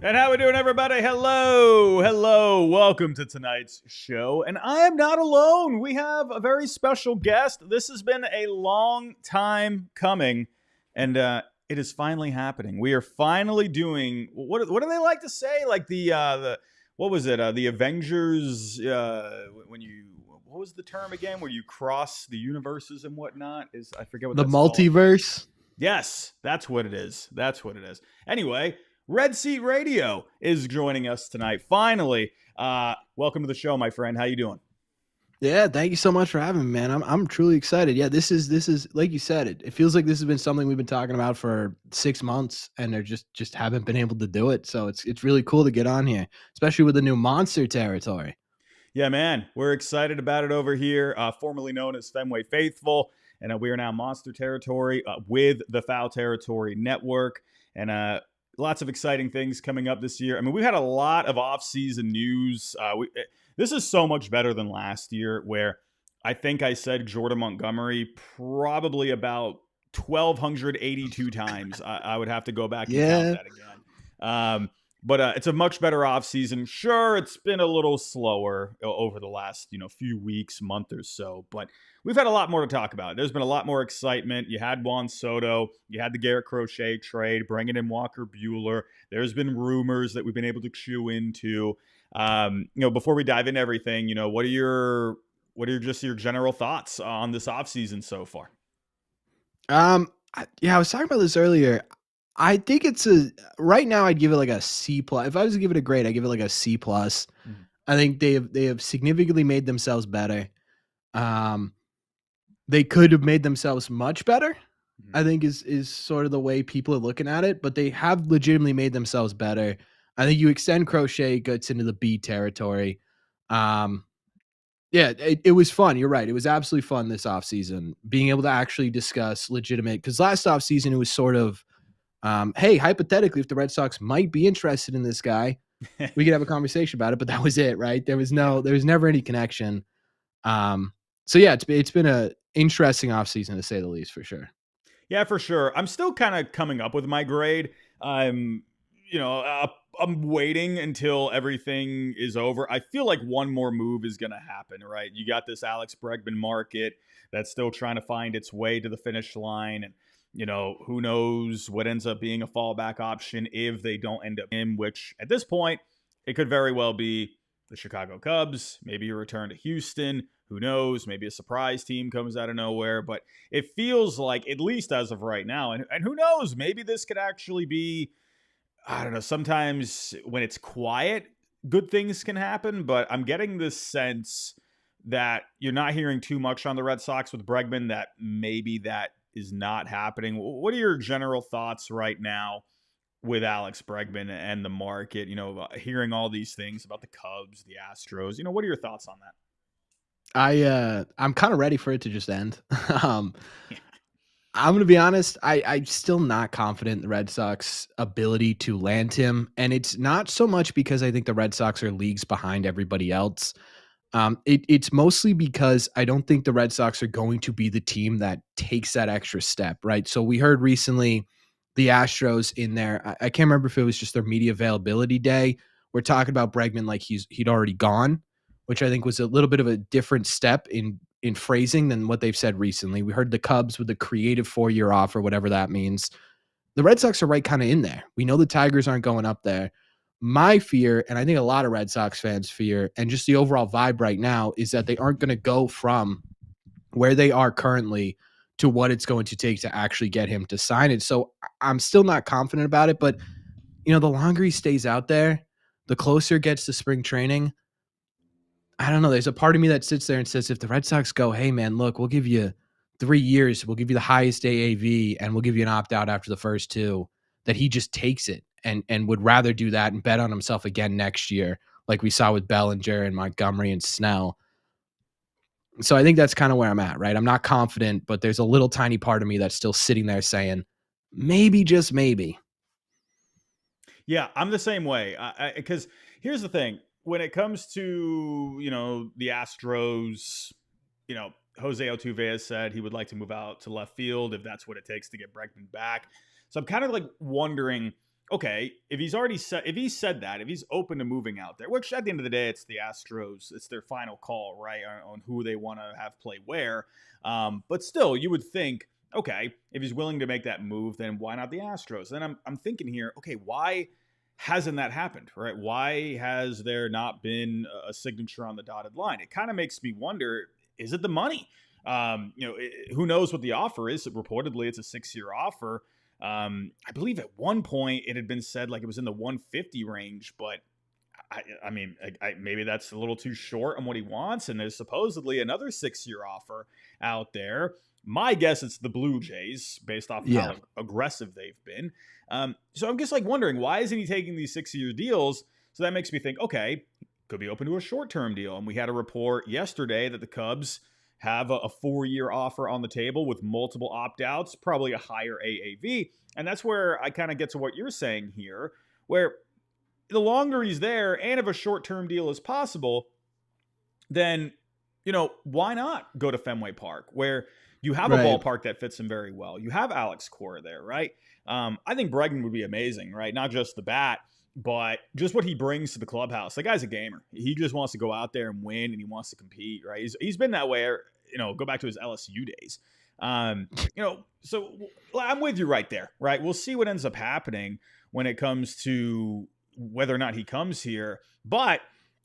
And how we doing, everybody? Hello. Welcome to tonight's show. And I am not alone. We have a very special guest. This has been a long time coming, and it is finally happening. We are finally doing what do they like to say? Like the what was it? The Avengers. When you what was the term again? Where you cross the universes and whatnot? Is I forget what The that's called. multiverse. Yes, that's what it is. That's what it is. Anyway, Red Seat Radio is joining us tonight. Finally, welcome to the show, my friend. How you doing? Yeah, thank you so much for having me, man. I'm truly excited. Yeah, this is like you said it feels like this has been something we've been talking about for 6 months and they're just haven't been able to do it. So it's really cool to get on here, especially with the new monster territory. Yeah, man, we're excited about it over here, formerly known as Fenway Faithful, and we are now Monster Territory with the Foul Territory Network, and lots of exciting things coming up this year. I mean, we've had a lot of off-season news. This is so much better than last year, where I think I said Jordan Montgomery probably about 1,282 times. I would have to go back and count Yeah. that again. But it's a much better offseason. Sure, it's been a little slower over the last few weeks, month or so, but we've had a lot more to talk about. There's been a lot more excitement. You had Juan Soto, you had the Garrett Crochet trade, bringing in Walker Bueller. There's been rumors that we've been able to chew into. Before we dive into everything, what are your general thoughts on this offseason so far? Yeah, I was talking about this earlier. I think it's a right now I'd give it like a C plus. If I was to give it a grade, I'd give it like a C plus. Mhm. I think they have significantly made themselves better. Um, they could have made themselves much better. Mhm. I think is sort of the way people are looking at it, but they have legitimately made themselves better. I think you extend Crochet gets into the B territory. Um, yeah, it was fun. You're right. It was absolutely fun this offseason being able to actually discuss legitimate because last offseason it was sort of, hey, hypothetically, if the Red Sox might be interested in this guy, we could have a conversation about it, but that was it, right? Yeah. There was never any connection. Um, so yeah, it's been a interesting offseason to say the least for sure. Yeah, for sure. I'm still kind of coming up with my grade. I'm, you know, uh, I'm waiting until everything is over. I feel like one more move is going to happen, right? You got this Alex Bregman market that's still trying to find its way to the finish line. And, who knows what ends up being a fallback option if they don't end up in, which at this point, it could very well be the Chicago Cubs, maybe a return to Houston. Who knows? Maybe a surprise team comes out of nowhere. But it feels like, at least as of right now, and who knows, maybe this could actually be, I don't know, sometimes when it's quiet, good things can happen, but I'm getting this sense that you're not hearing too much on the Red Sox with Bregman, that maybe that is not happening. What are your general thoughts right now with Alex Bregman and the market, hearing all these things about the Cubs, the Astros, what are your thoughts on that? I'm kind of ready for it to just end. um, Yeah. I'm gonna be honest. I'm still not confident in the Red Sox ability to land him, and it's not so much because I think the Red Sox are leagues behind everybody else. It's mostly because I don't think the Red Sox are going to be the team that takes that extra step, right? So we heard recently the Astros in there. I can't remember if it was just their media availability day. We're talking about Bregman like he'd already gone, which I think was a little bit of a different step in phrasing than what they've said recently. We heard the Cubs with the creative 4-year offer, whatever that means. The Red Sox are right kind of in there. We know the Tigers aren't going up there. My fear, and I think a lot of Red Sox fans fear, and just the overall vibe right now is that they aren't going to go from where they are currently to what it's going to take to actually get him to sign it. So I'm still not confident about it, but the longer he stays out there, the closer it gets to spring training. I don't know. There's a part of me that sits there and says, if the Red Sox go, hey man, look, we'll give you 3 years, we'll give you the highest AAV, and we'll give you an opt out after the first two, that he just takes it and would rather do that and bet on himself again next year, like we saw with Bellinger and Montgomery and Snell. So I think that's kind of where I'm at, right? I'm not confident, but there's a little tiny part of me that's still sitting there saying, maybe, just maybe. Yeah, I'm the same way. Because here's the thing: when it comes to the Astros, Jose Altuve has said he would like to move out to left field if that's what it takes to get Bregman back. So I'm kind of like wondering, okay, if he said that, if he's open to moving out there, which at the end of the day, it's the Astros, it's their final call, right, on who they want to have play where. But still, you would think, okay, if he's willing to make that move, then why not the Astros? Then I'm thinking here, okay, why hasn't that happened, right? Why has there not been a signature on the dotted line? It kind of makes me wonder, is it the money? Who knows what the offer is? Reportedly, it's a 6-year offer. I believe at one point it had been said like it was in the 150 range, but I mean, maybe that's a little too short on what he wants. And there's supposedly another 6-year offer out there. My guess it's the Blue Jays, based off of Yeah. how aggressive they've been. So I'm just like wondering, why isn't he taking these 6-year deals? So that makes me think, okay, could be open to a short-term deal. And we had a report yesterday that the Cubs have a 4-year offer on the table with multiple opt-outs, probably a higher AAV. And that's where I kind of get to what you're saying here, where the longer he's there and if a short-term deal is possible, then, why not go to Fenway Park where you have a Right. ballpark that fits him very well. You have Alex Cora there, right? I think Bregman would be amazing, right? Not just the bat, but just what he brings to the clubhouse. The guy's a gamer. He just wants to go out there and win, and he wants to compete, right? He's been that way, go back to his LSU days. So I'm with you right there, right? We'll see what ends up happening when it comes to whether or not he comes here. But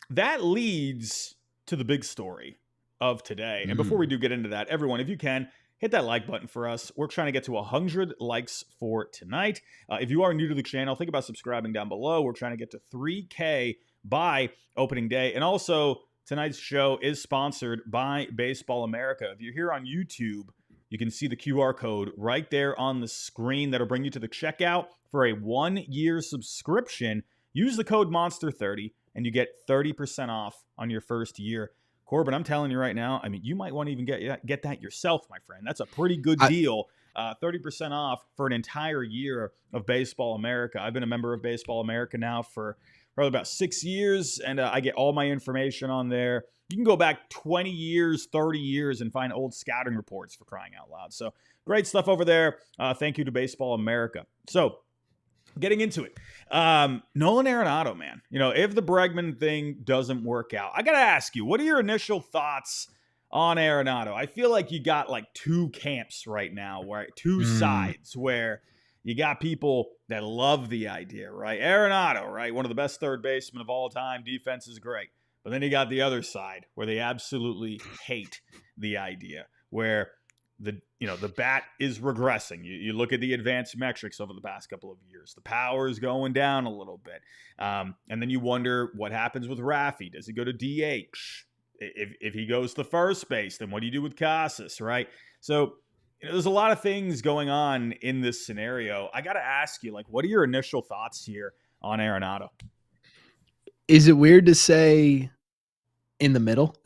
that leads to the big story of today. And before we do get into that, everyone, if you can, hit that like button for us. We're trying to get to 100 likes for tonight. If you are new to the channel, think about subscribing down below. We're trying to get to 3K by opening day. And also, tonight's show is sponsored by Baseball America. If you're here on YouTube, you can see the QR code right there on the screen that'll bring you to the checkout for a 1-year subscription. Use the code Monster30 and you get 30% off on your first year. Corbin, I'm telling you right now, I mean, you might want to even get that yourself, my friend. That's a pretty good deal. 30% off for an entire year of Baseball America. I've been a member of Baseball America now for probably about 6 years, and I get all my information on there. You can go back 20 years, 30 years, and find old scouting reports, for crying out loud. So great stuff over there. Thank you to Baseball America. So getting into it, Nolan Arenado, man. If the Bregman thing doesn't work out, I got to ask you, what are your initial thoughts on Arenado? I feel like you got like two camps right now, right? Two sides where you got people that love the idea, right? Arenado, right? One of the best third basemen of all time. Defense is great. But then you got the other side where they absolutely hate the idea, where the bat is regressing. You look at the advanced metrics over the past couple of years. The power is going down a little bit. And then you wonder what happens with Raffy. Does he go to DH? If he goes to first base, then what do you do with Casas, right? So there's a lot of things going on in this scenario. I got to ask you, like, what are your initial thoughts here on Arenado? Is it weird to say in the middle?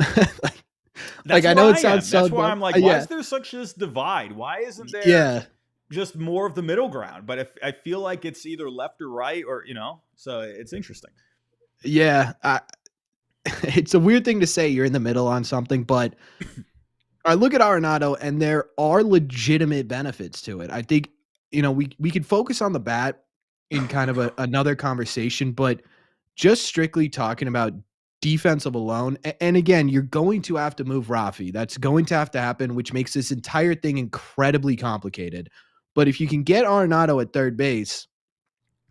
like I know it sounds so That's why dumb. I'm like, why is there such this divide? Why isn't there just more of the middle ground? But if I feel like it's either left or right, or so it's interesting. Yeah, it's a weird thing to say you're in the middle on something, but I look at Arenado and there are legitimate benefits to it. I think we could focus on the bat in kind of another conversation, but just strictly talking about defensive alone. And again, you're going to have to move Rafi. That's going to have to happen, which makes this entire thing incredibly complicated. But if you can get Arenado at third base,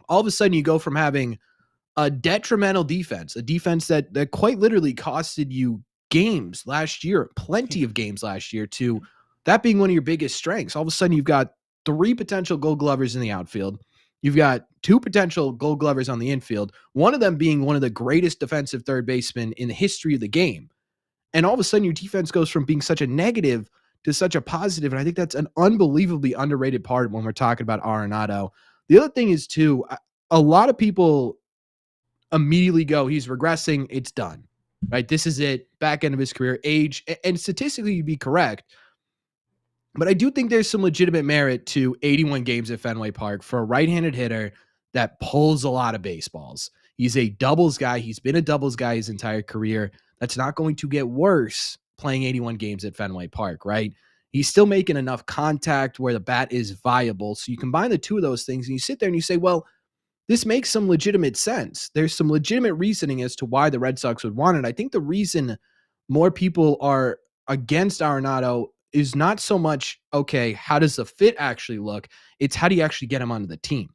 all of a sudden you go from having a detrimental defense, a defense that quite literally costed you games last year, plenty of games last year, to that being one of your biggest strengths. All of a sudden you've got 3 potential Gold Glovers in the outfield. You've got 2 potential Gold Glovers on the infield, one of them being one of the greatest defensive third basemen in the history of the game. And all of a sudden, your defense goes from being such a negative to such a positive. And I think that's an unbelievably underrated part when we're talking about Arenado. The other thing is, too, a lot of people immediately go, he's regressing, it's done, right? This is it, back end of his career, age. And statistically, you'd be correct. But I do think there's some legitimate merit to 81 games at Fenway Park for a right-handed hitter that pulls a lot of baseballs. He's a doubles guy. He's been a doubles guy his entire career. That's not going to get worse playing 81 games at Fenway Park, right? He's still making enough contact where the bat is viable. So you combine the two of those things and you sit there and you say, well, this makes some legitimate sense. There's some legitimate reasoning as to why the Red Sox would want it. I think the reason more people are against Arenado is not so much, okay, how does the fit actually look? It's how do you actually get him onto the team,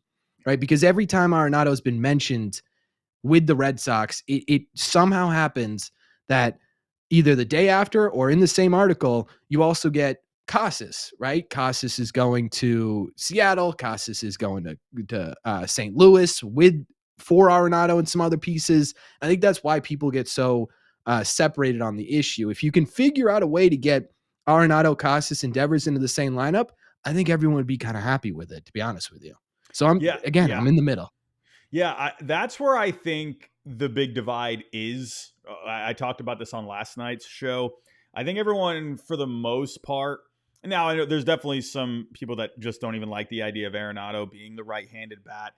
right? Because every time Arenado has been mentioned with the Red Sox, it somehow happens that either the day after or in the same article, you also get Casas, right? Casas is going to Seattle. Casas is going to St. Louis with for Arenado and some other pieces. I think that's why people get so separated on the issue. If you can figure out a way to get Arenado, Casas, and Devers into the same lineup, I think everyone would be kind of happy with it, to be honest with you. So Yeah, I'm yeah. in the middle. Yeah, that's where I think the big divide is. I talked about this on last night's show. I think everyone, for the most part, now I know there's definitely some people that just don't even like the idea of Arenado being the right-handed bat.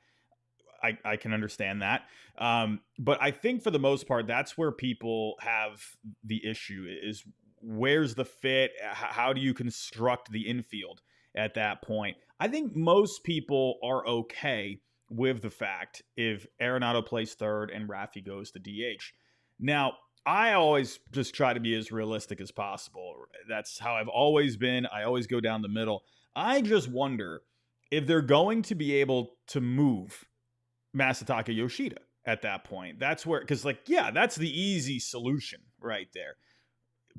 I can understand that. But I think for the most part, that's where people have the issue is where's the fit? How do you construct the infield at that point? I think most people are okay with the fact if Arenado plays third and Rafi goes to DH. Now, I always just try to be as realistic as possible. That's how I've always been. I always go down the middle. I just wonder if they're going to be able to move Masataka Yoshida at that point. That's where, because like, yeah, that's the easy solution right there.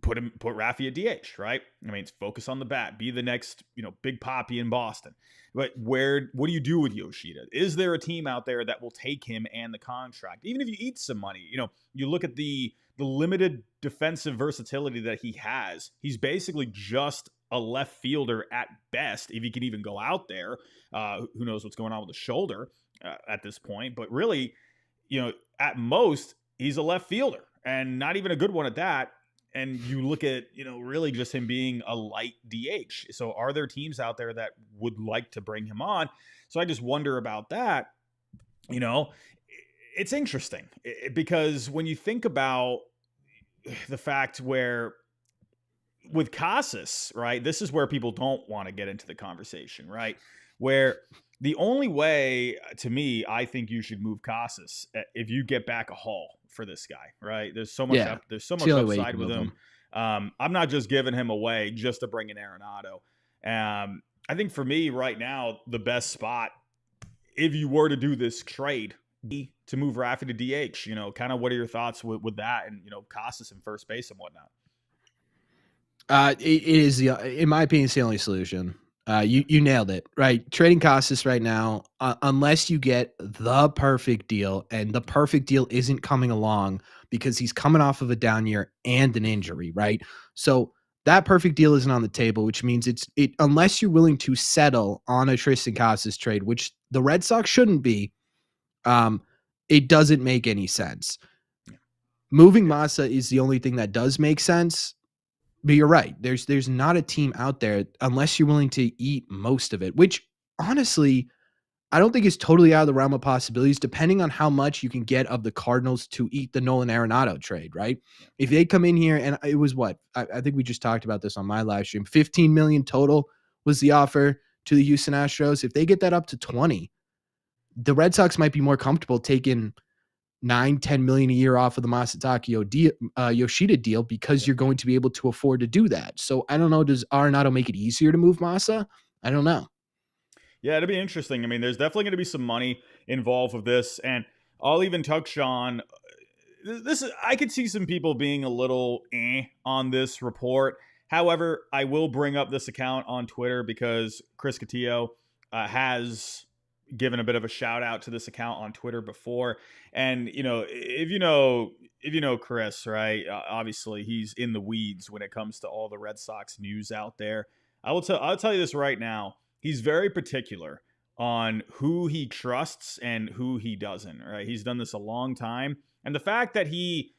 Put Rafi at DH, right? I mean, focus on the bat, be the next, big poppy in Boston. But what do you do with Yoshida? Is there a team out there that will take him and the contract, even if you eat some money? You look at the limited defensive versatility that he has. He's basically just a left fielder at best, if he can even go out there. Who knows what's going on with the shoulder at this point? But really, at most, he's a left fielder and not even a good one at that. And you look at, really just him being a light DH. So are there teams out there that would like to bring him on? So I just wonder about that. It's interesting because when you think about the fact where with Casas, right, this is where people don't want to get into the conversation, right? Where the only way, to me, I think you should move Casas if you get back a haul for this guy, right? There's so much there's so It's much the only way you upside can with move him. him. I'm not just giving him away just to bring in Arenado. I think for me right now, the best spot, if you were to do this trade, be to move Rafi to DH. Kind of what are your thoughts with that and Casas in first base and whatnot? It is in my opinion, it's the only solution. You nailed it, right? Trading Casas right now, unless you get the perfect deal, and the perfect deal isn't coming along because he's coming off of a down year and an injury, right? So that perfect deal isn't on the table, which means it unless you're willing to settle on a Tristan Casas trade, which the Red Sox shouldn't be. Um, it doesn't make any sense. Moving Massa is the only thing that does make sense. But you're right. There's not a team out there unless you're willing to eat most of it, which honestly, I don't think is totally out of the realm of possibilities, depending on how much you can get of the Cardinals to eat the Nolan Arenado trade, right? If they come in here and it was what I think we just talked about this on my live stream, 15 million total was the offer to the Houston Astros. If they get that up to 20, the Red Sox might be more comfortable taking 9-10 million a year off of the Masataka Yoshida deal because Yep. you're going to be able to afford to do that. So I don't know. Does Arenado make it easier to move Massa? I don't know. Yeah, it'll be interesting. I mean, there's definitely going to be some money involved with this, and I'll even touch on this. I could see some people being a little on this report. However, I will bring up this account on Twitter because Chris Cotillo has given a bit of a shout out to this account on Twitter before, and if you know Chris, right? Obviously, he's in the weeds when it comes to all the Red Sox news out there. I'll tell you this right now. He's very particular on who he trusts and who he doesn't, right? He's done this a long time. And the fact that he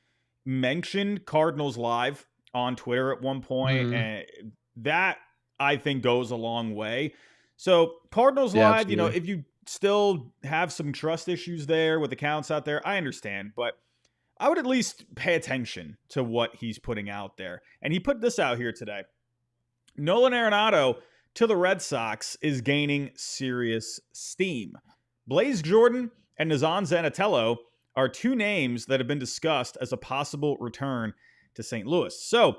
mentioned Cardinals Live on Twitter at one point, Mm-hmm. and that I think goes a long way. So, Cardinals Yeah, Live, absolutely. if you still have some trust issues there with accounts out there, I understand, but I would at least pay attention to what he's putting out there. And he put this out here today. Nolan Arenado to the Red Sox is gaining serious steam. Blaze Jordan and Nazan Zanatello are two names that have been discussed as a possible return to St. Louis. So,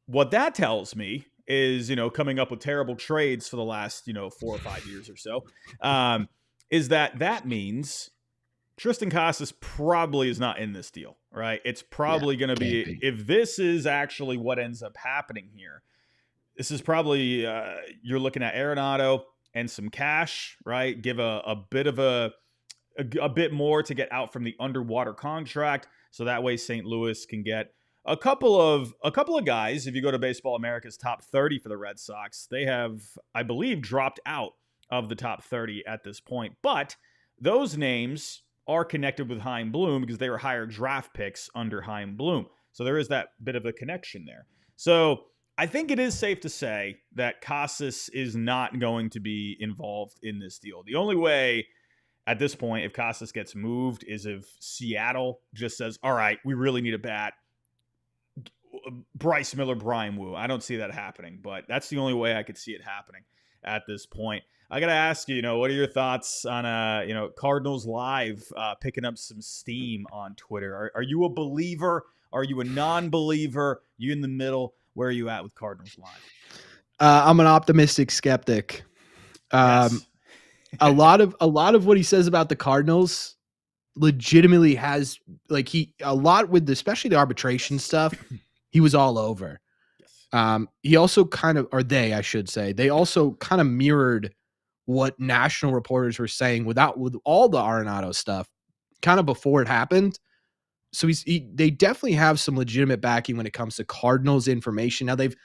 what that tells me is, coming up with terrible trades for the last, 4 or 5 years or so, is that means Tristan Casas probably is not in this deal, right? It's Yeah, probably going to can't be, be. if this is actually what ends up happening here, this is probably, you're looking at Arenado and some cash, right? Give a bit of a bit more to get out from the underwater contract, so that way St. Louis can get a couple of guys. If you go to Baseball America's top 30 for the Red Sox, they have, I believe, dropped out of the top 30 at this point. But those names are connected with Chaim Bloom because they were higher draft picks under Chaim Bloom. So there is that bit of a connection there. So I think it is safe to say that Casas is not going to be involved in this deal. The only way at this point, if Casas gets moved, is if Seattle just says, all right, we really need a bat. Bryce Miller, Brian Wu. I don't see that happening, but that's the only way I could see it happening at this point. I got to ask you, what are your thoughts on, Cardinals Live picking up some steam on Twitter? Are you a believer? Are you a non-believer? You in the middle? Where are you at with Cardinals Live? I'm an optimistic skeptic. Yes. A lot of what he says about the Cardinals legitimately has a lot with especially the arbitration stuff. He was all over. Yes. He also kind of, or they, I should say, they also kind of mirrored what national reporters were saying with all the Arenado stuff kind of before it happened. So they definitely have some legitimate backing when it comes to Cardinals information. Now they've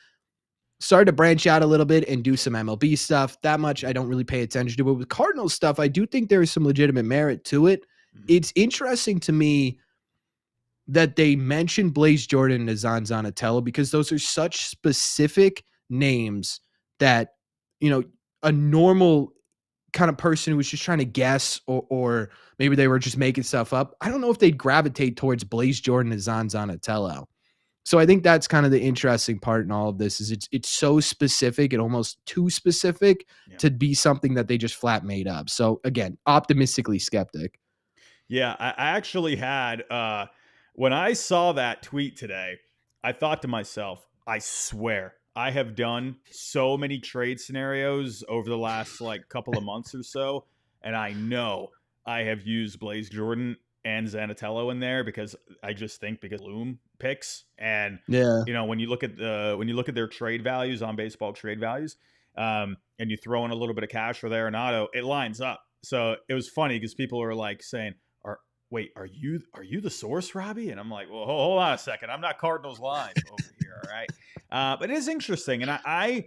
started to branch out a little bit and do some MLB stuff. That much I don't really pay attention to, but with Cardinals stuff, I do think there is some legitimate merit to it. Mhm. It's interesting to me that they mentioned Blaze Jordan and Nazan Zanatello because those are such specific names that, a normal kind of person who was just trying to guess or maybe they were just making stuff up. I don't know if they'd gravitate towards Blaze Jordan and Nazan Zanatello. So I think that's kind of the interesting part in all of this is it's so specific and almost too specific to be something that they just flat made up. So again, optimistically skeptic. Yeah, I actually had when I saw that tweet today, I thought to myself, I swear, I have done so many trade scenarios over the last like couple of months or so, and I know I have used Blaze Jordan and Zanatello in there because I just think because Loom picks and Yeah. when you look at their trade values on baseball trade values, and you throw in a little bit of cash for the Arenado, it lines up. So it was funny because people are like saying, wait, are you the source, Robbie? And I'm like, well, hold on a second. I'm not Cardinals Live over here, all right? But it is interesting, and I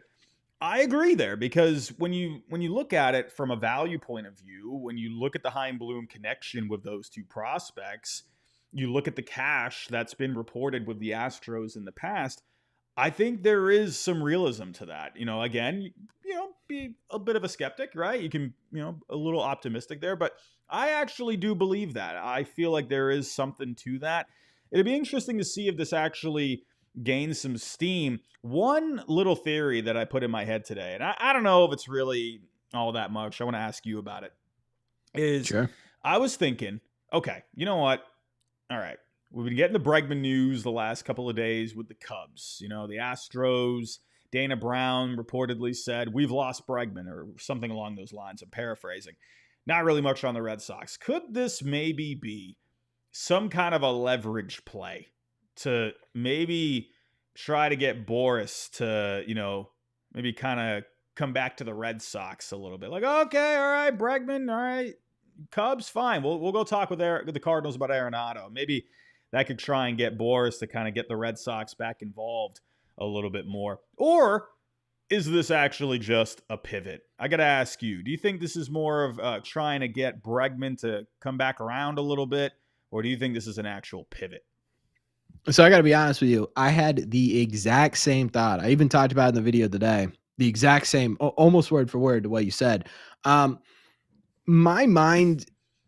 agree there because when you look at it from a value point of view, when you look at the Chaim Bloom connection with those two prospects, you look at the cash that's been reported with the Astros in the past. I think there is some realism to that. Again, be a bit of a skeptic, right? You can, a little optimistic there, but I actually do believe that. I feel like there is something to that. It'd be interesting to see if this actually gains some steam. One little theory that I put in my head today, and I don't know if it's really all that much. I want to ask you about it. Is Sure. I was thinking, okay, you know what? All right. We've been getting the Bregman news the last couple of days with the Cubs. The Astros, Dana Brown reportedly said, we've lost Bregman or something along those lines. I'm paraphrasing. Not really much on the Red Sox. Could this maybe be some kind of a leverage play to maybe try to get Boris to, maybe kind of come back to the Red Sox a little bit? Like, okay, all right, Bregman, all right, Cubs, fine. We'll go talk with the Cardinals about Arenado. Maybe that could try and get Boris to kind of get the Red Sox back involved a little bit more. Or is this actually just a pivot? I got to ask you, do you think this is more of trying to get Bregman to come back around a little bit? Or do you think this is an actual pivot? So I got to be honest with you. I had the exact same thought. I even talked about it in the video today. The exact same, almost word for word to what you said. My mind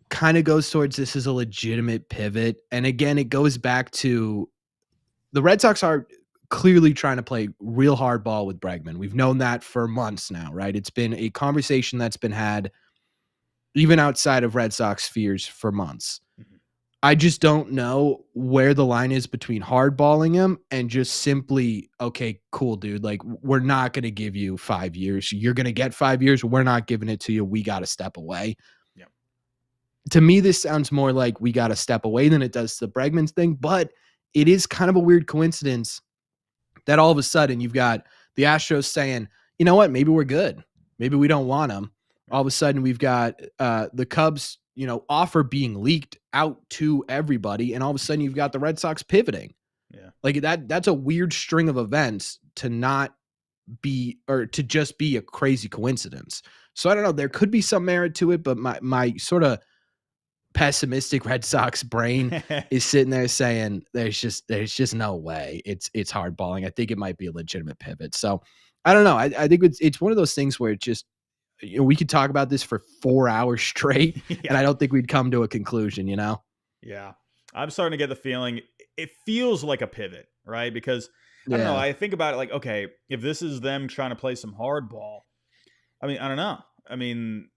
kind of goes towards this as a legitimate pivot. And again, it goes back to the Red Sox are clearly trying to play real hard ball with Bregman. We've known that for months now, right? It's been a conversation that's been had even outside of Red Sox spheres for months. Mhm. I just don't know where the line is between hardballing him and just simply, okay, cool, dude. Like, we're not going to give you 5 years. You're going to get 5 years. We're not giving it to you. We got to step away. Yeah. To me, this sounds more like we got to step away than it does the Bregman thing, but it is kind of a weird coincidence that all of a sudden you've got the Astros saying, you know what, maybe we're good. Maybe we don't want them. All of a sudden we've got the Cubs, offer being leaked out to everybody. And all of a sudden you've got the Red Sox pivoting. Yeah. Like that's a weird string of events to not be, or to just be a crazy coincidence. So I don't know. There could be some merit to it, but my sort of pessimistic Red Sox brain is sitting there saying there's just no way it's hardballing. I think it might be a legitimate pivot. So I don't know. I think it's one of those things where it just, we could talk about this for 4 hours straight, and Yeah. I don't think we'd come to a conclusion. Yeah. I'm starting to get the feeling it feels like a pivot, right? Because I don't know. Yeah. I think about it like, okay, if this is them trying to play some hardball, I mean, I don't know. I mean,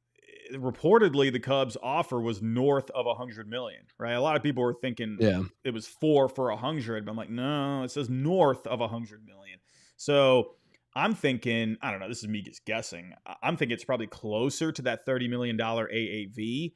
reportedly the Cubs offer was north of 100 million, right? A lot of people were thinking Yeah. it was 4 for 100, but I'm like, no, it says north of 100 million. So I'm thinking, I don't know, this is me just guessing. I'm thinking it's probably closer to that $30 million AAV,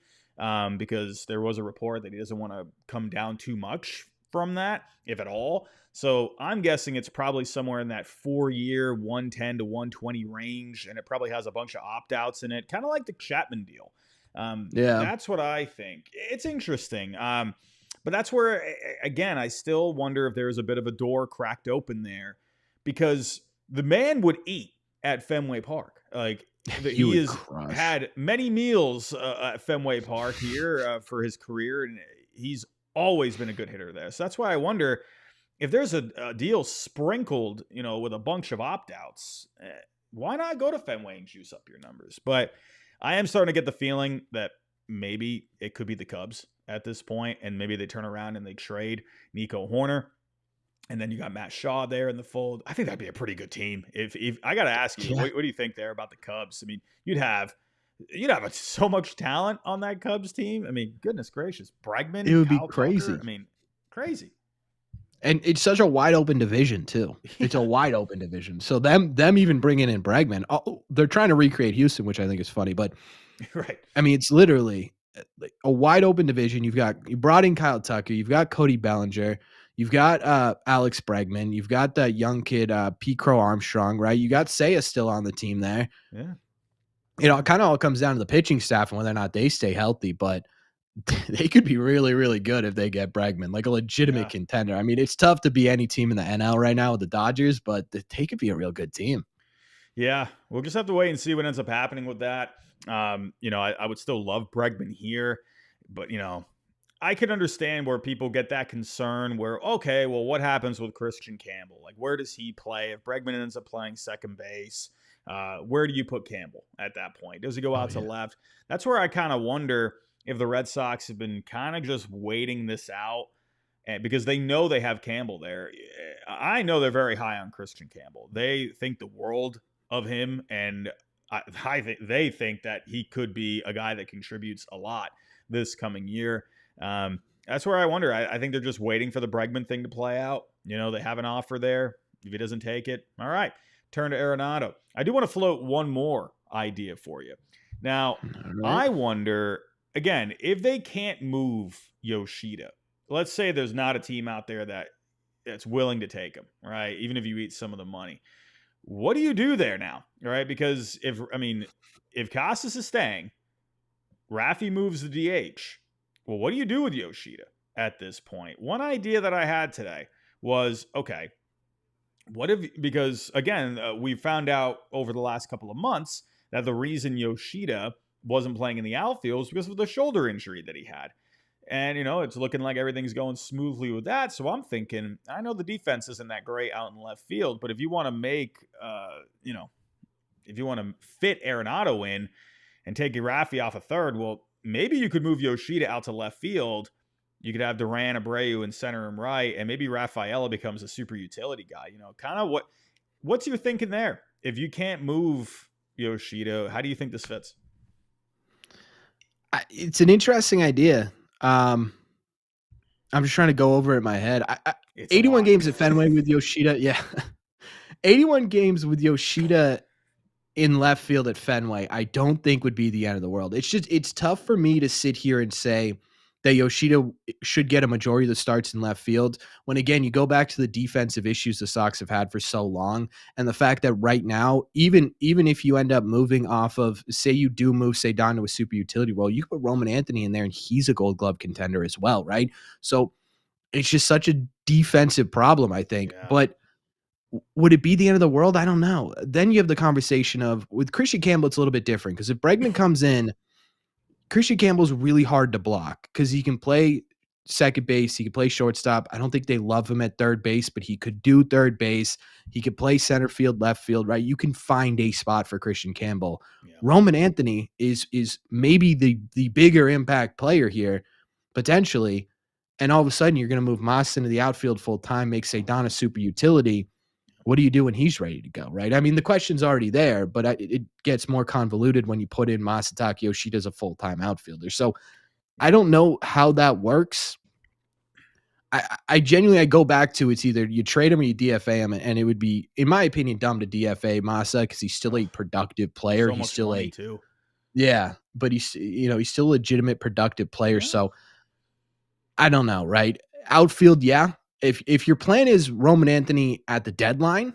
because there was a report that he doesn't want to come down too much from that, if at all. So I'm guessing it's probably somewhere in that 4-year, 110 to 120 range, and it probably has a bunch of opt outs in it, kind of like the Chapman deal. Yeah. That's what I think. It's interesting. But that's where, again, I still wonder if there is a bit of a door cracked open there, because the man would eat at Fenway Park. Like, You he would has crush. had many meals at Fenway Park here for his career, and he's always been a good hitter there. So that's why I wonder if there's a deal sprinkled, with a bunch of opt outs, why not go to Fenway and juice up your numbers? But I am starting to get the feeling that maybe it could be the Cubs at this point, and maybe they turn around and they trade Nico Horner. And then you got Matt Shaw there in the fold. I think that'd be a pretty good team. If I got to ask you, Yeah. what do you think there about the Cubs? I mean, you'd have so much talent on that Cubs team. I mean, goodness gracious, It Bregman, would be Kyle Tucker. I crazy. mean, crazy. And it's such a wide open division too. It's a Yeah, wide open division. So them even bringing in Bregman, they're trying to recreate Houston, which I think is funny. But right. I mean, it's literally like a wide open division. You brought in Kyle Tucker, you've got Cody Bellinger, you've got Alex Bregman, you've got that young kid Pete Crow Armstrong, right? You got Saya still on the team there. Yeah. It kind of all comes down to the pitching staff and whether or not they stay healthy. But they could be really, really good if they get Bregman, like a legitimate Yeah. contender. I mean, it's tough to be any team in the NL right now with the Dodgers, but they could be a real good team. Yeah. We'll just have to wait and see what ends up happening with that. I would still love Bregman here, but I can understand where people get that concern where, okay, well, what happens with Christian Campbell? Like, where does he play? If Bregman ends up playing second base, where do you put Campbell at that point? Does he go Oh out to yeah, left? That's where I kind of wonder if the Red Sox have been kind of just waiting this out, and because they know they have Campbell there. I know they're very high on Christian Campbell. They think the world of him, and I think they think that he could be a guy that contributes a lot this coming year. That's where I wonder. I think they're just waiting for the Bregman thing to play out. They have an offer there. If he doesn't take it, all right, turn to Arenado. I do want to float one more idea for you. Now, all right. I wonder, again, if they can't move Yoshida, let's say there's not a team out there that's willing to take him, right? Even if you eat some of the money, what do you do there now, right? Because if Casas is staying, Rafi moves the DH. Well, what do you do with Yoshida at this point? One idea that I had today was, okay, what if, because again, we found out over the last couple of months that the reason Yoshida wasn't playing in the outfield was because of the shoulder injury that he had. And, it's looking like everything's going smoothly with that. So I'm thinking, I know the defense isn't that great out in left field, but if you want to if you want to fit Arenado in and take Rafi off a third, well, maybe you could move Yoshida out to left field. You could have Duran, Abreu, and center and right, and maybe Rafaela becomes a super utility guy. Kind of what's your thinking there? If you can't move Yoshida, how do you think this fits? It's an interesting idea. Um, I'm just trying to go over it in my head. It's a 81 lot. games at Fenway with Yoshida. Yeah. 81 games with Yoshida in left field at Fenway, I don't think would be the end of the world. It's tough for me to sit here and say that Yoshida should get a majority of the starts in left field when, again, you go back to the defensive issues the Sox have had for so long, and the fact that right now, even if you end up moving off of, say you do move Cedon to a super utility role, you can put Roman Anthony in there and he's a Gold Glove contender as well, right? So it's just such a defensive problem, I think. Yeah. But would it be the end of the world? I don't know. Then you have the conversation of, with Christian Campbell, it's a little bit different because if Bregman comes in, Christian Campbell's really hard to block because he can play second base, he can play shortstop. I don't think they love him at third base, but he could do third base. He could play center field, left field, right? You can find a spot for Christian Campbell. Yeah. Roman Anthony is maybe the bigger impact player here, potentially. And all of a sudden, you're going to move Moss into the outfield full time, make Cedon a super utility. What do you do when he's ready to go, right? I mean, the question's already there, but it gets more convoluted when you put in Masataka Yoshida as a full-time outfielder. So I Yeah. don't know how that works. I genuinely, I go back to, it's either you trade him or you DFA him, and it would be, in my opinion, dumb to DFA Masa because he's still Oh, a productive player. so He's much still money a, too. yeah, but he's still a legitimate productive player. Yeah. So I don't know, right? Outfield, yeah. If your plan is Roman Anthony at the deadline,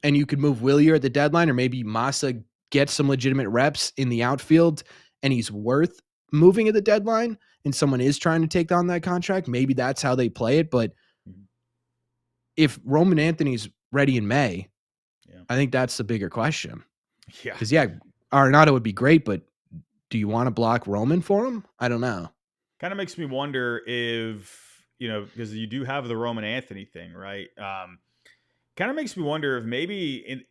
and you could move Willier at the deadline, or maybe Massa gets some legitimate reps in the outfield and he's worth moving at the deadline, and someone is trying to take on that contract, maybe that's how they play it. But Mhm. if Roman Anthony's ready in May, Yeah. I think that's the bigger question. Yeah. Because, yeah, Arenado would be great, but do you want to block Roman for him? I don't know. Kind of makes me wonder if, because you do have the Roman Anthony thing, right? Kind of makes me wonder if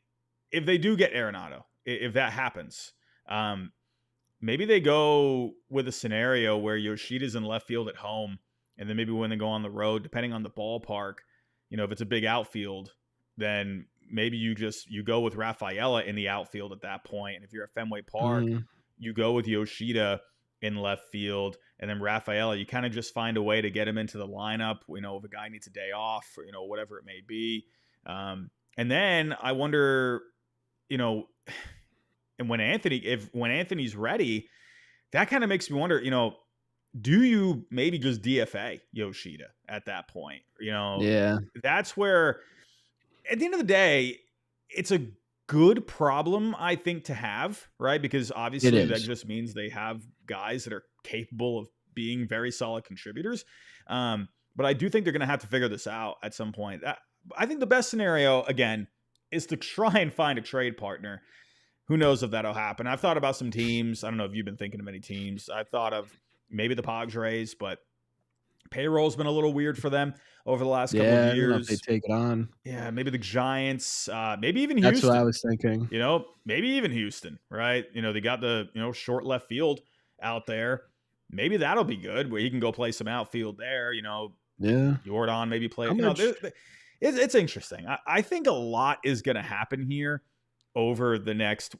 if they do get Arenado, if that happens, um, maybe they go with a scenario where Yoshida's in left field at home, and then maybe when they go on the road, depending on the ballpark, if it's a big outfield, then maybe you go with Rafaela in the outfield at that point. And if you're at Fenway Park, Mm, you go with Yoshida in left field, and then Rafaela, you kind of just find a way to get him into the lineup, if a guy needs a day off or, whatever it may be. And then I wonder, you know, and when Anthony's ready, that kind of makes me wonder, do you maybe just DFA Yoshida at that point? yeah, That's where, at the end of the day, it's a good problem, I think, to have, right? Because it obviously that is. just means they have guys that are capable of being very solid contributors. But I do think they're going to have to figure this out at some point. I think the best scenario, again, is to try and find a trade partner. Who knows if that'll happen? I've thought about some teams. I don't know if you've been thinking of any teams. I've thought of maybe the Padres, but payroll's been a little weird for them over the last couple of Yeah, I don't know if they years. take it on. Yeah, maybe the Giants, maybe even That's what I Houston. was thinking. Maybe even Houston, right? They got the short left field out there. Maybe that'll be good where he can go play some outfield there. Yeah. Jordan maybe play. How much? It's interesting. I think a lot is going to happen here over the next.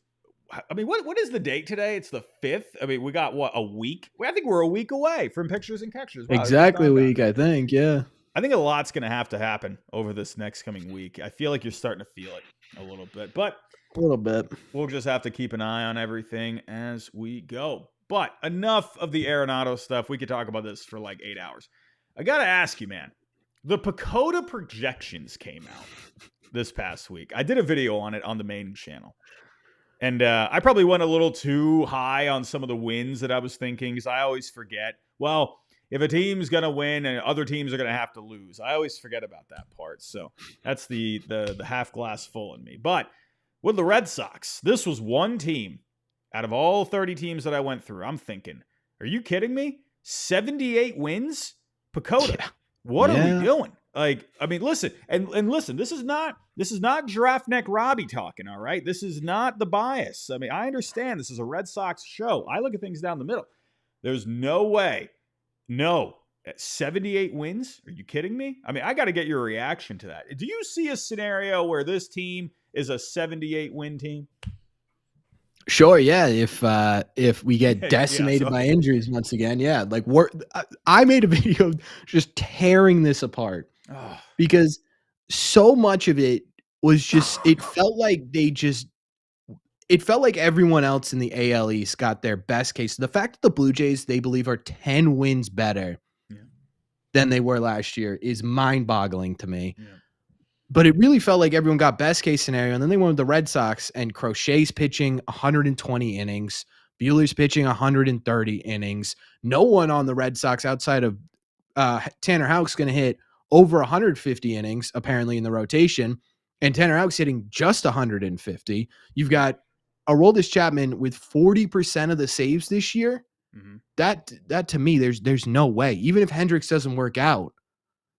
I mean, what is the date today? It's the 5th. I mean, we got what, a week? I think we're a week away from pictures and catchures. Wow, it just Exactly a dawned on week, me. I think. Yeah. I think a lot's going to have to happen over this next coming week. I feel like you're starting to feel it a little bit, but A little bit. we'll just have to keep an eye on everything as we go. But enough of the Arenado stuff. We could talk about this for like 8 hours. I got to ask you, man. The PECOTA projections came out this past week. I did a video on it on the main channel. And I probably went a little too high on some of the wins that I was thinking, because I always forget. Well, if a team's going to win and other teams are going to have to lose, I always forget about that part. So that's the half glass full in me. But with the Red Sox, this was one team out of all 30 teams that I went through. I'm thinking, are you kidding me? 78 wins? PECOTA. Yeah. What are we Yeah. doing? Like, I mean, listen, and listen, this is not Giraffe Neck Robbie talking, all right? This is not the bias. I mean, I understand this is a Red Sox show. I look at things down the middle. There's no way. No. At 78 wins? Are you kidding me? I mean, I got to get your reaction to that. Do you see a scenario where this team is a 78 win team? Sure, yeah. If we get Yeah. decimated So, by injuries once again, yeah. Like I made a video just tearing this apart oh, because so much of it was just it felt like everyone else in the AL East got their best case. The fact that the Blue Jays, they believe, are 10 wins better yeah, than they were last year is mind-boggling to me. yeah, But it really felt like everyone got best case scenario, and then they went with the Red Sox, and Crochet's pitching 120 innings, Bueller's pitching 130 innings. No one on the Red Sox outside of Tanner Houck's going to hit over 150 innings, apparently, in the rotation, and Tanner Houck's hitting just 150. You've yeah. got Aroldis Chapman with 40% of the saves this year. Hmm. That to me, there's no way. Even if Hendricks doesn't work out,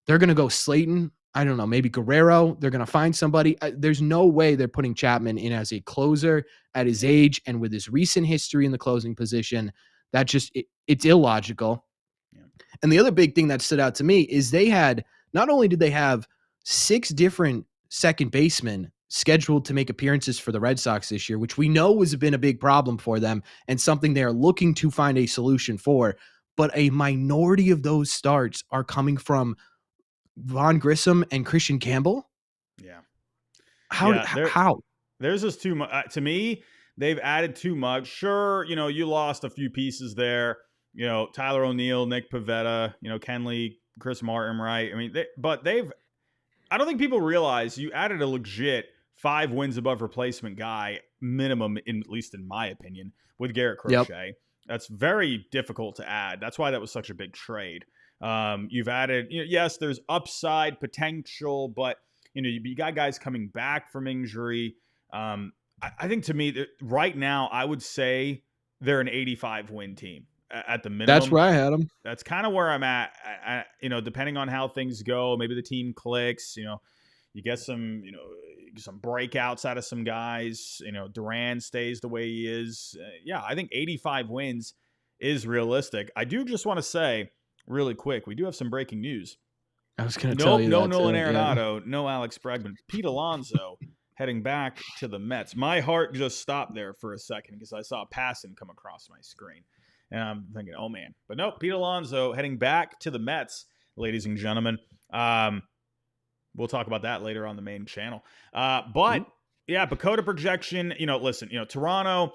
they're going to go Slayton. I don't know, maybe Guerrero. They're going to find somebody. There's no way they're putting Chapman in as a closer at his age and with his recent history in the closing position. That it's illogical. Yeah. And the other big thing that stood out to me is not only did they have 6 different second basemen scheduled to make appearances for the Red Sox this year, which we know has been a big problem for them and something they are looking to find a solution for, but a minority of those starts are coming from Von Grissom and Christian Campbell? Yeah. How Yeah. how? There's just too much. To me, they've added too much. Sure, you lost a few pieces there. Tyler O'Neill, Nick Pivetta, Kenley, Chris Martin, right? I mean, but they've. I don't think people realize you added a legit 5 wins above replacement guy minimum, at least in my opinion, with Garrett Yep. Crochet. That's very difficult to add. That's why that was such a big trade. You've added, yes, there's upside potential, but you got guys coming back from injury. I think to me that right now, I would say they're an 85 win team at the That's minimum. where I had him. That's kind of where I'm at. Depending on how things go, maybe the team clicks. You get some breakouts out of some guys. Duran stays the way he is. Yeah, I think 85 wins is realistic. I do just want to say really quick, we do have some breaking news. I was gonna tell No, you no that Nolan too, yeah. Arenado, no Alex Bregman, Pete Alonso heading back to the Mets. My heart just stopped there for a second because I saw a passing come across my screen. And I'm thinking, oh man. But no, Pete Alonso heading back to the Mets, ladies and gentlemen. We'll talk about that later on the main channel. But Ooh. yeah, PECOTA projection, listen, Toronto.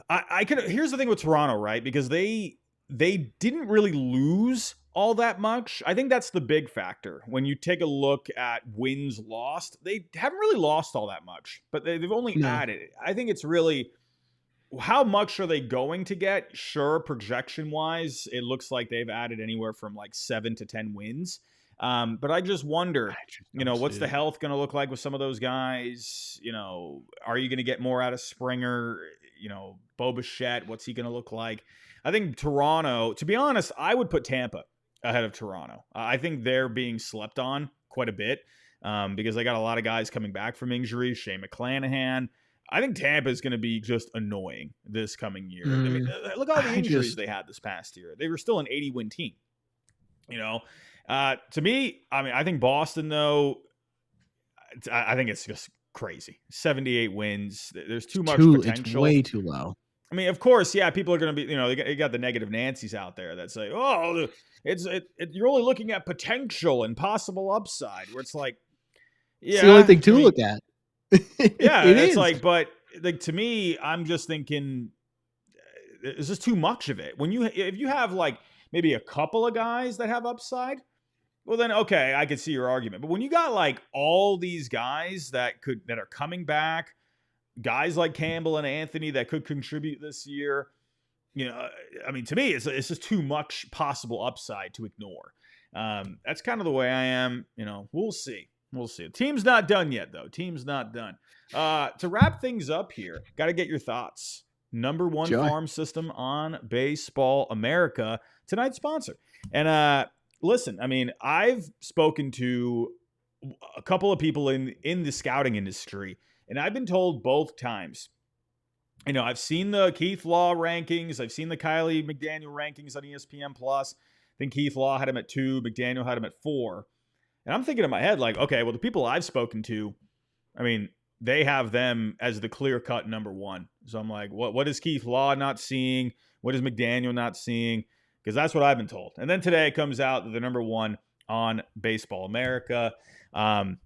I could here's the thing with Toronto, right? Because they didn't really lose all that much. I think that's the big factor. When you take a look at wins lost, they haven't really lost all that much, but they've only No. added. I think it's really how much are they going to get? Sure, projection wise, it looks like they've added anywhere from like 7 to 10 wins. But I just I wonder, just don't see what's the it. health going to look like with some of those guys? Are you going to get more out of Springer? Bo Bichette, what's he going to look like? I think Toronto, to be honest, I would put Tampa ahead of Toronto. I think they're being slept on quite a bit because they got a lot of guys coming back from injuries. Shane McClanahan. I think Tampa is going to be just annoying this coming year. I mean, Mm, look at all the I injuries just they had this past year. They were still an 80-win team. To me, I mean, I think Boston though. I think it's just crazy. 78 wins. There's too much it's potential. way too low. I mean, of course, yeah, people are going to be, they got the negative Nancy's out there that say, oh, you're only looking at potential and possible upside, where it's like, It's the only yeah, thing I to mean, look at. yeah, It it's is. like, but like to me, I'm just thinking, it's just too much of it. If you have like maybe a couple of guys that have upside, well then okay, I could see your argument. But when you got like all these guys that are coming back, guys like Campbell and Anthony that could contribute this year, I mean, to me, it's just too much possible upside to ignore. That's kind of the way I am. We'll see. We'll see. Team's not done yet, though. Team's not done. To wrap things up here, got to get your thoughts. Number one Joy. farm system on Baseball America, tonight's sponsor. And listen, I mean, I've spoken to a couple of people in the scouting industry, and I've been told both times. I've seen the Keith Law rankings. I've seen the Kylie McDaniel rankings on ESPN Plus. I think Keith Law had him at 2, McDaniel had him at 4. And I'm thinking in my head, like, okay, well, the people I've spoken to, I mean, they have them as the clear cut number one. So I'm like, what is Keith Law not seeing? What is McDaniel not seeing? Because that's what I've been told. And then today it comes out that they're number one on Baseball America. Um,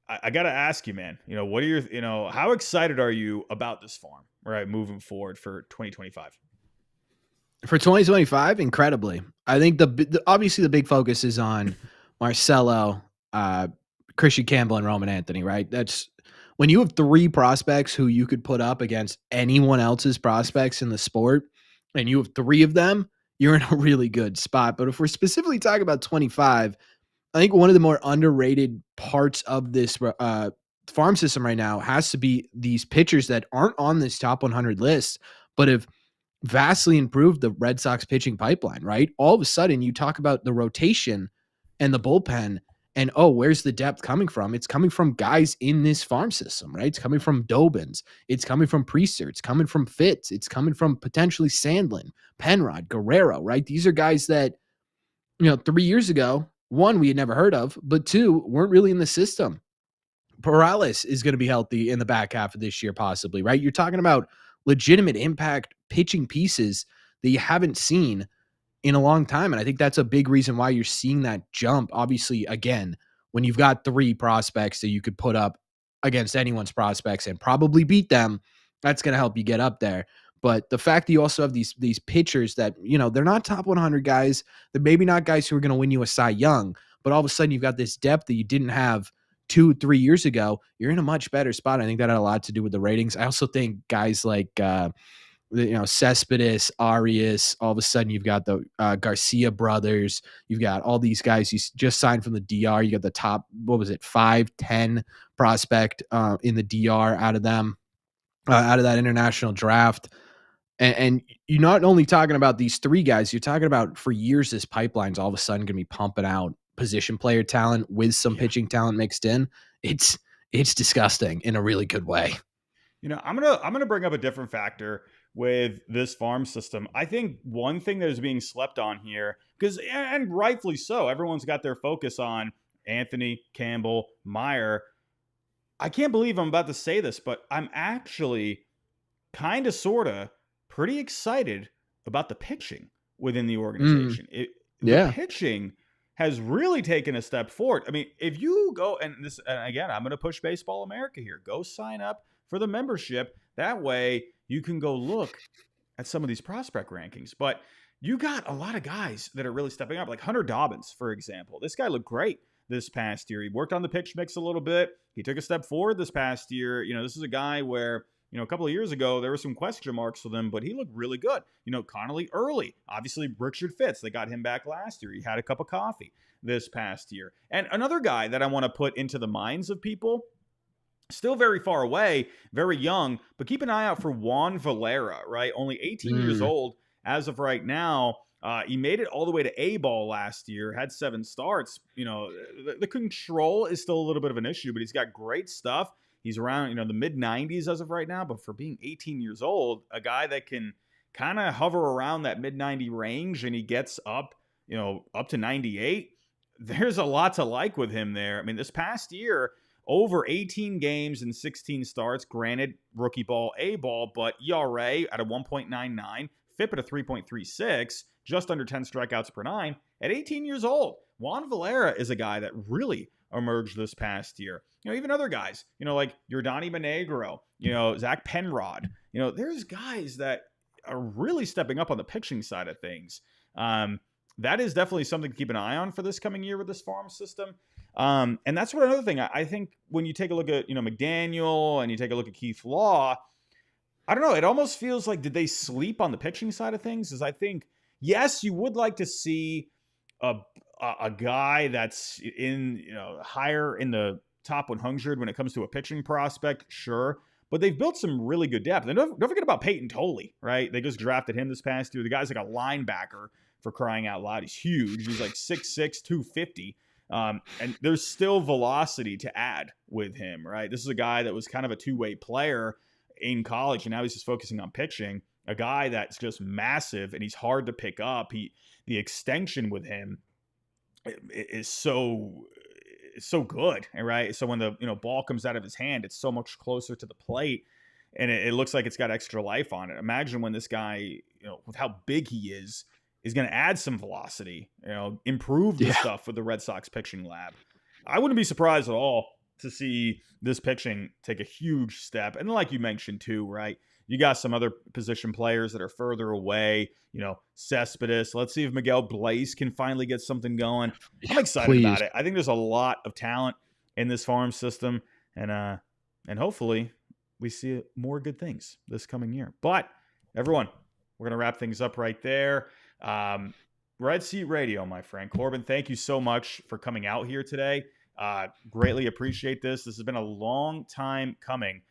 I got to ask you, man, what are your, how excited are you about this farm, right, moving forward for 2025? For 2025, incredibly. I think obviously the big focus is on Marcelo, uh, Christian Campbell, and Roman Anthony, right? That's when you have three prospects who you could put up against anyone else's prospects in the sport, and you have three of them, you're in a really good spot. But if we're specifically talking about 25, I think one of the more underrated parts of this farm system right now has to be these pitchers that aren't on this top 100 list, but have vastly improved the Red Sox pitching pipeline, right? All of a sudden, you talk about the rotation and the bullpen, and where's the depth coming from? It's coming from guys in this farm system, right? It's coming from Dobbins. It's coming from Priester. It's coming from Fitz. It's coming from potentially Sandlin, Penrod, Guerrero, right? These are guys that, 3 years ago, one, we had never heard of, but two, weren't really in the system. Perales is going to be healthy in the back half of this year, possibly, right? You're talking about legitimate impact pitching pieces that you haven't seen in a long time. And I think that's a big reason why you're seeing that jump. Obviously, again, when you've got three prospects that you could put up against anyone's prospects and probably beat them, that's going to help you get up there. But the fact that you also have these pitchers that, they're not top 100 guys, they're maybe not guys who are going to win you a Cy Young, but all of a sudden you've got this depth that you didn't have 2-3 years ago. You're in a much better spot. I think that had a lot to do with the ratings. I also think guys like Cespedes, Arias, all of a sudden you've got the Garcia brothers. You've got all these guys you just signed from the DR. You got the top, 5-10 prospect in the DR out of them, out of that international draft. And you're not only talking about these three guys, you're talking about for years this pipeline's all of a sudden going to be pumping out position player talent with some Yeah. pitching talent mixed in. It's disgusting in a really good way. I'm gonna bring up a different factor with this farm system. I think one thing that is being slept on here, because and rightfully so, everyone's got their focus on Anthony, Campbell, Meyer. I can't believe I'm about to say this, but I'm actually kind of, sort of, pretty excited about the pitching within the Mm, organization. The yeah. pitching has really taken a step forward. I mean, if you go and again, I'm going to push Baseball America here. Go sign up for the membership. That way, you can go look at some of these prospect rankings. But you got a lot of guys that are really stepping up, like Hunter Dobbins, for example. This guy looked great this past year. He worked on the pitch mix a little bit. He took a step forward this past year. This is a guy where, a couple of years ago, there were some question marks with him, but he looked really good. Connolly early. Obviously, Richard Fitz, they got him back last year. He had a cup of coffee this past year. And another guy that I want to put into the minds of people, still very far away, very young, but keep an eye out for Juan Valera, right? Only 18 years Mm. old as of right now. He made it all the way to A ball last year, had 7 starts. The control is still a little bit of an issue, but he's got great stuff. He's around, the mid 90s as of right now, but for being 18 years old, a guy that can kind of hover around that mid 90 range and he gets up, up to 98. There's a lot to like with him there. I mean, this past year, over 18 games and 16 starts, granted rookie ball, A ball, but ERA at a 1.99, FIP at a 3.36, just under 10 strikeouts per 9 at 18 years old. Juan Valera is a guy that really emerged this past year. Even other guys, like Yordani Monegro, Zach Penrod, there's guys that are really stepping up on the pitching side of things. That is definitely something to keep an eye on for this coming year with this farm system. And that's what another thing I think when you take a look at, McDaniel and you take a look at Keith Law, I don't know. It almost feels like, did they sleep on the pitching side of things? Because I think, yes, you would like to see a a guy that's in, higher in the top 100 when it comes to a pitching prospect, sure. But they've built some really good depth. And don't forget about Peyton Tolley, right? They just drafted him this past year. The guy's like a linebacker, for crying out loud. He's huge. He's like 6'6", 250. And there's still velocity to add with him, right? This is a guy that was kind of a two-way player in college, and now he's just focusing on pitching. A guy that's just massive, and he's hard to pick up. The extension with him is so is so good, right? So when the ball comes out of his hand, it's so much closer to the plate, and it looks like it's got extra life on it. Imagine when this guy, with how big he is going to add some velocity, improve the Yeah, stuff with the Red Sox pitching lab. I wouldn't be surprised at all to see this pitching take a huge step. And like you mentioned too, right? You got some other position players that are further away, Cespedes. Let's see if Miguel Blaze can finally get something going. I'm yeah, excited please. about it. I think there's a lot of talent in this farm system, and hopefully we see more good things this coming year. But everyone, we're gonna wrap things up right there. Um, Red Seat Radio, my friend Corbin, thank you so much for coming out here today. Greatly appreciate this. This has been a long time coming.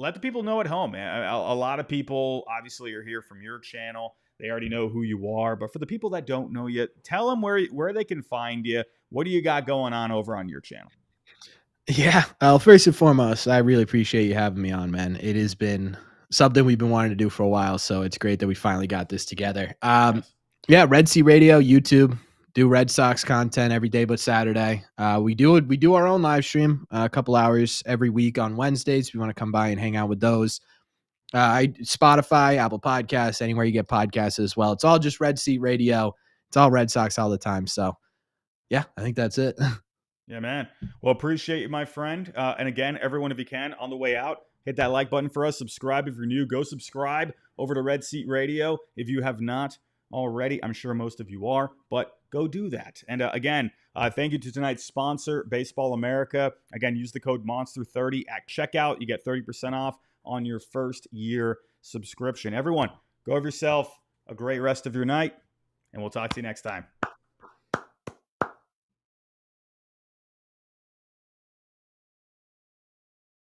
Let the people know at home, man. A lot of people obviously are here from your channel. They already know who you are. But for the people that don't know yet, tell them where they can find you. What do you got going on over on your channel? Yeah. First and foremost, I really appreciate you having me on, man. It has been something we've been wanting to do for a while, so it's great that we finally got this together. Yes. Yeah, Red Sea Radio, YouTube. Do Red Sox content every day but Saturday. We do our own live stream, a couple hours every week on Wednesdays. If you want to come by and hang out with those. Spotify, Apple Podcasts, anywhere you get podcasts as well. It's all just Red Sea Radio. It's all Red Sox all the time. So yeah, I think that's it. Yeah, man. Well, appreciate you, my friend. And again, everyone, if you can, on the way out, hit that like button for us. Subscribe if you're new. Go subscribe over to Red Seat Radio if you have not already. I'm sure most of you are, but go do that. And again, thank you to tonight's sponsor, Baseball America. Again, use the code Monster30 at checkout. You get 30% off on your first year subscription. Everyone, go have yourself a great rest of your night, and we'll talk to you next time.